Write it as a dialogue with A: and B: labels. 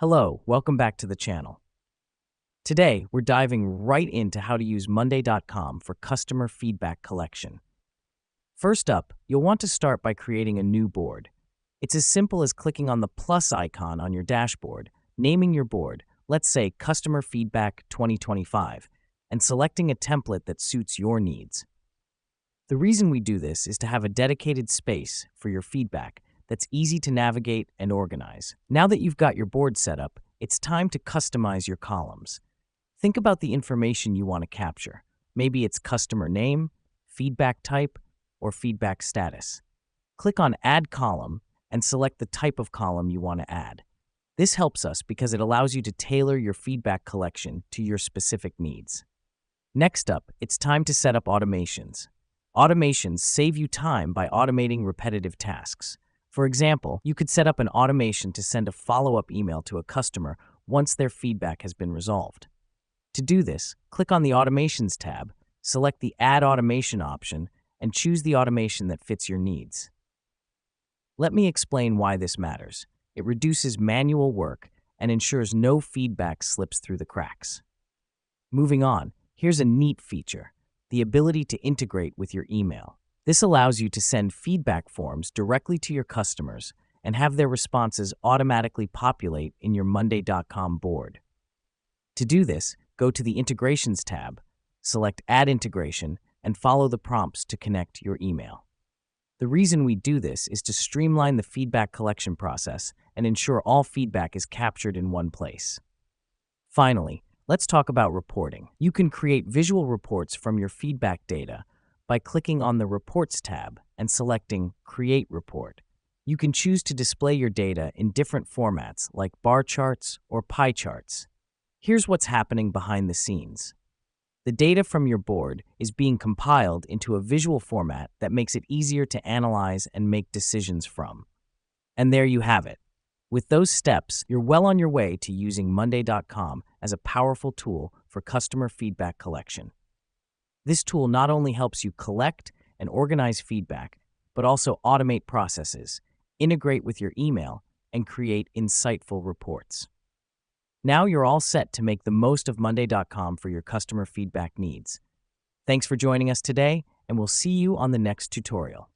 A: Hello, welcome back to the channel. Today, we're diving right into how to use Monday.com for customer feedback collection. First up, you'll want to start by creating a new board. It's as simple as clicking on the plus icon on your dashboard, naming your board, let's say Customer Feedback 2025, and selecting a template that suits your needs. The reason we do this is to have a dedicated space for your feedback that's easy to navigate and organize. Now that you've got your board set up, it's time to customize your columns. Think about the information you want to capture. Maybe it's customer name, feedback type, or feedback status. Click on Add Column and select the type of column you want to add. This helps us because it allows you to tailor your feedback collection to your specific needs. Next up, it's time to set up automations. Automations save you time by automating repetitive tasks. For example, you could set up an automation to send a follow-up email to a customer once their feedback has been resolved. To do this, click on the Automations tab, select the Add Automation option, and choose the automation that fits your needs. Let me explain why this matters. It reduces manual work and ensures no feedback slips through the cracks. Moving on, here's a neat feature: the ability to integrate with your email. This allows you to send feedback forms directly to your customers and have their responses automatically populate in your Monday.com board. To do this, go to the Integrations tab, select Add Integration, and follow the prompts to connect your email. The reason we do this is to streamline the feedback collection process and ensure all feedback is captured in one place. Finally, let's talk about reporting. You can create visual reports from your feedback data by clicking on the Reports tab and selecting Create Report. You can choose to display your data in different formats like bar charts or pie charts. Here's what's happening behind the scenes. The data from your board is being compiled into a visual format that makes it easier to analyze and make decisions from. And there you have it. With those steps, you're well on your way to using Monday.com as a powerful tool for customer feedback collection. This tool not only helps you collect and organize feedback, but also automate processes, integrate with your email, and create insightful reports. Now you're all set to make the most of Monday.com for your customer feedback needs. Thanks for joining us today, and we'll see you on the next tutorial.